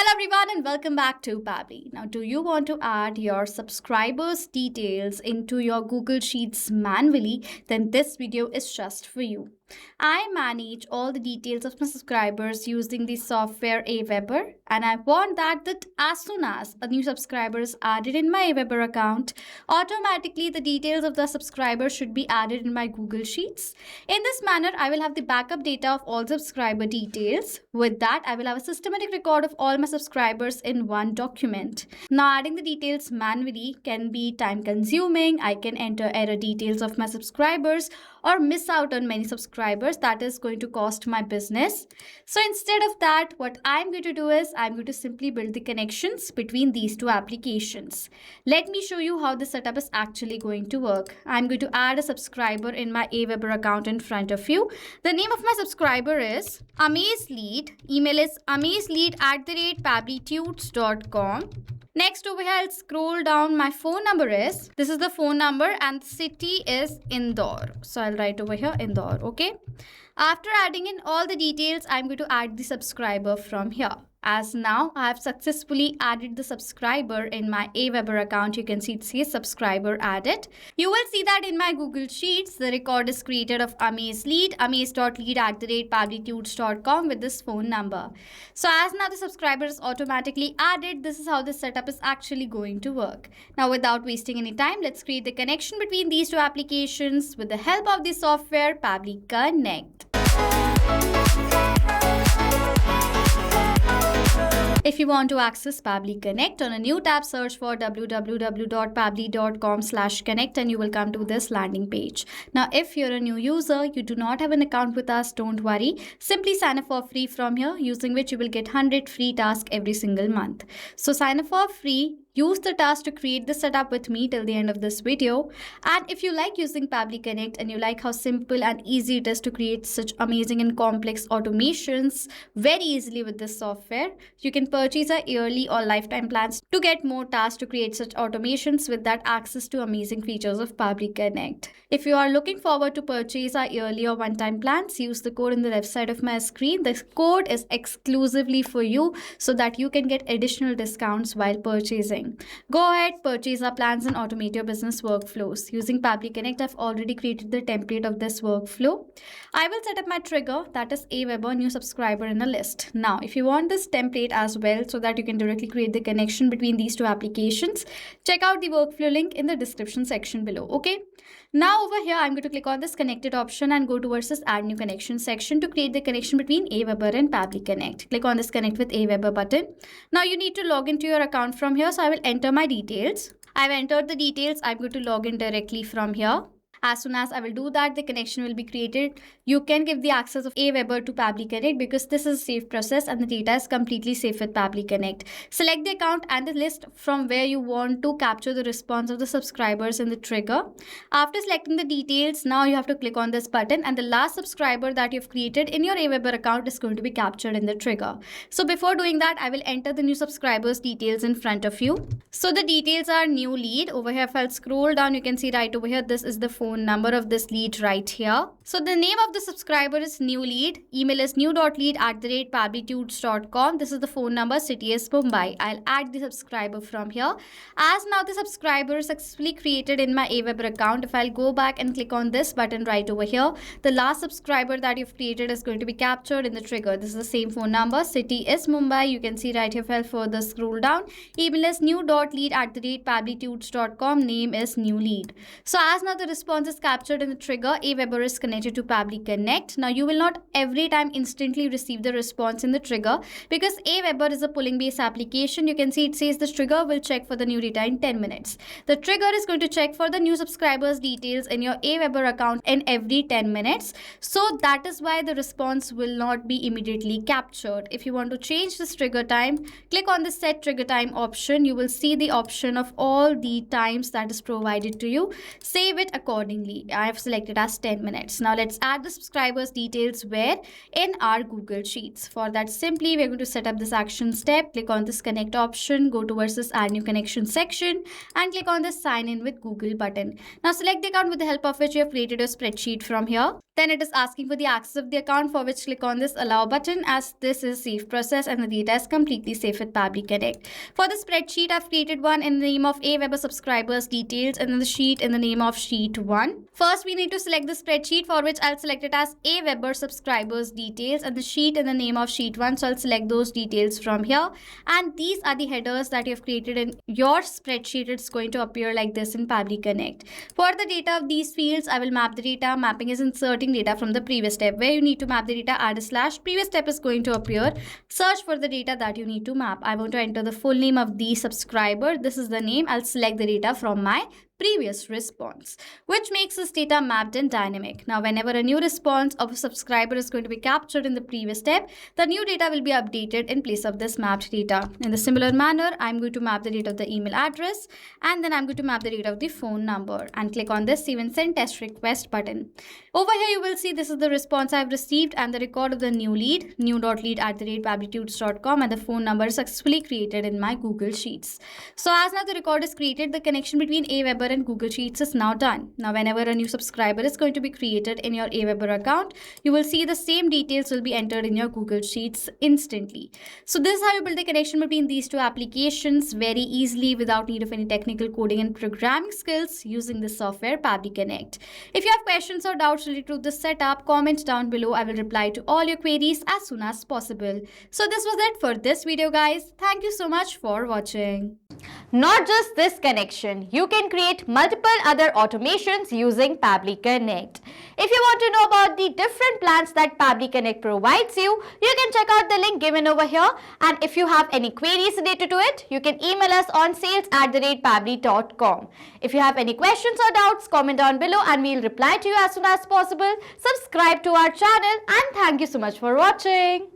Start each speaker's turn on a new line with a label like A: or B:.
A: Hello everyone and welcome back to Pabbly. Now, do you want to add your subscribers' details into your Google Sheets manually? Then this video is just for you. I manage all the details of my subscribers using the software AWeber, and I want that as soon as a new subscriber is added in my AWeber account, automatically the details of the subscriber should be added in my Google Sheets. In this manner, I will have the backup data of all subscriber details. With that, I will have a systematic record of all my subscribers in one document. Now, adding the details manually can be time consuming. I can enter error details of my subscribers or miss out on many subscribers. That is going to cost my business. So instead of that, what I'm going to do is I'm going to simply build the connections between these two applications. Let me show you how the setup is actually going to work. I'm going to add a subscriber in my AWeber account in front of you. The name of my subscriber is AmazeLead. Email is amazelead@pabblytunes.com. Next over here, I'll scroll down. My phone number is, this is the phone number, and the city is Indore. So I'll write over here Indore, okay? After adding in all the details, I'm going to add the subscriber from here. As now, I have successfully added the subscriber in my AWeber account. You can see it says subscriber added. You will see that in my Google Sheets, the record is created of AmazeLead, amaze.lead@pabblytunes.com with this phone number. So as now the subscriber is automatically added, this is how the setup is actually going to work. Now, without wasting any time, let's create the connection between these two applications with the help of the software Pabbly Connect. If you want to access Pabbly Connect, on a new tab, search for www.pabbly.com/connect and you will come to this landing page. Now, if you're a new user, you do not have an account with us, don't worry. Simply sign up for free from here, using which you will get 100 free tasks every single month. So sign up for free. Use the task to create the setup with me till the end of this video. And if you like using Pabbly Connect and you like how simple and easy it is to create such amazing and complex automations very easily with this software, you can purchase our yearly or lifetime plans to get more tasks to create such automations with that access to amazing features of Pabbly Connect. If you are looking forward to purchase our yearly or one-time plans, use the code in the left side of my screen. The code is exclusively for you so that you can get additional discounts while purchasing. Go ahead, purchase our plans and automate your business workflows. Using Pabbly Connect, I've already created the template of this workflow. I will set up my trigger, that is AWeber new subscriber in a list. Now, if you want this template as well so that you can directly create the connection between these two applications, check out the workflow link in the description section below, okay? Now over here, I'm going to click on this connected option and go towards this add new connection section to create the connection between AWeber and Pabbly Connect. Click on this connect with AWeber button. Now you need to log into your account from here. So I will enter my details. I've entered the details. I'm going to log in directly from here. As soon as I will do that, the connection will be created. You can give the access of AWeber to Pabbly Connect because this is a safe process and the data is completely safe with Pabbly Connect. Select the account and the list from where you want to capture the response of the subscribers in the trigger. After selecting the details, now you have to click on this button and the last subscriber that you've created in your AWeber account is going to be captured in the trigger. So before doing that, I will enter the new subscribers details in front of you. So the details are new lead. Over here, if I'll scroll down, you can see right over here, this is the phone number of this lead right here. So the name of the subscriber is new lead. Email is new.lead@pabblytunes.com. This is the phone number. City is Mumbai. I'll add the subscriber from here. As now the subscriber is successfully created in my AWeber account, if I'll go back and click on this button right over here, the last subscriber that you've created is going to be captured in the trigger. This is the same phone number. City is Mumbai. You can see right here if I'll further scroll down. Email is new.lead@pabblytunes.com. Name is new lead. So as now the response is captured in the trigger, AWeber is connected to Pabbly Connect. Now you will not every time instantly receive the response in the trigger because AWeber is a polling based application. You can see it says the trigger will check for the new data in 10 minutes. The trigger is going to check for the new subscribers details in your AWeber account in every 10 minutes. So that is why the response will not be immediately captured. If you want to change this trigger time, click on the set trigger time option. You will see the option of all the times that is provided to you. Save it accordingly. I have selected as 10 minutes. Now let's add the subscribers details where in our Google Sheets. For that, simply we're going to set up this action step. Click on this connect option, go towards this add new connection section and click on the sign in with Google button. Now select the account with the help of which you have created a spreadsheet from here. Then it is asking for the access of the account, for which click on this allow button, as this is safe process and the data is completely safe with Pabbly Connect. For the spreadsheet, I've created one in the name of AWeber subscribers details and then the sheet in the name of sheet 1. First, we need to select the spreadsheet, for which I'll select it as AWeber subscribers details and the sheet in the name of sheet 1. So I'll select those details from here, and these are the headers that you've created in your spreadsheet. It's going to appear like this in Pabbly Connect. For the data of these fields, I will map the data. Mapping is inserting data from the previous step. Where you need to map the data, add a slash. Previous step is going to appear. Search for the data that you need to map. I want to enter the full name of the subscriber. This is the name. I'll select the data from my previous response, which makes this data mapped and dynamic. Now, whenever a new response of a subscriber is going to be captured in the previous step, the new data will be updated in place of this mapped data. In the similar manner, I'm going to map the data of the email address, and then I'm going to map the data of the phone number, and click on this Save and Send Test Request button. Over here, you will see this is the response I've received and the record of the new lead, new.lead@pabblytudes.com, and the phone number is successfully created in my Google Sheets. So as now the record is created, the connection between AWeber and Google Sheets is now done. Now, whenever a new subscriber is going to be created in your AWeber account, you will see the same details will be entered in your Google Sheets instantly. So this is how you build the connection between these two applications very easily without need of any technical coding and programming skills using the software Pabbly Connect. If you have questions or doubts related to this setup, comment down below. I will reply to all your queries as soon as possible. So this was it for this video, guys. Thank you so much for watching.
B: Not just this connection, you can create multiple other automations using Pabbly Connect. If you want to know about the different plans that Pabbly Connect provides you, you can check out the link given over here. And if you have any queries related to it, you can email us on sales@pabbly.com. If you have any questions or doubts, comment down below and we'll reply to you as soon as possible. Subscribe to our channel and thank you so much for watching.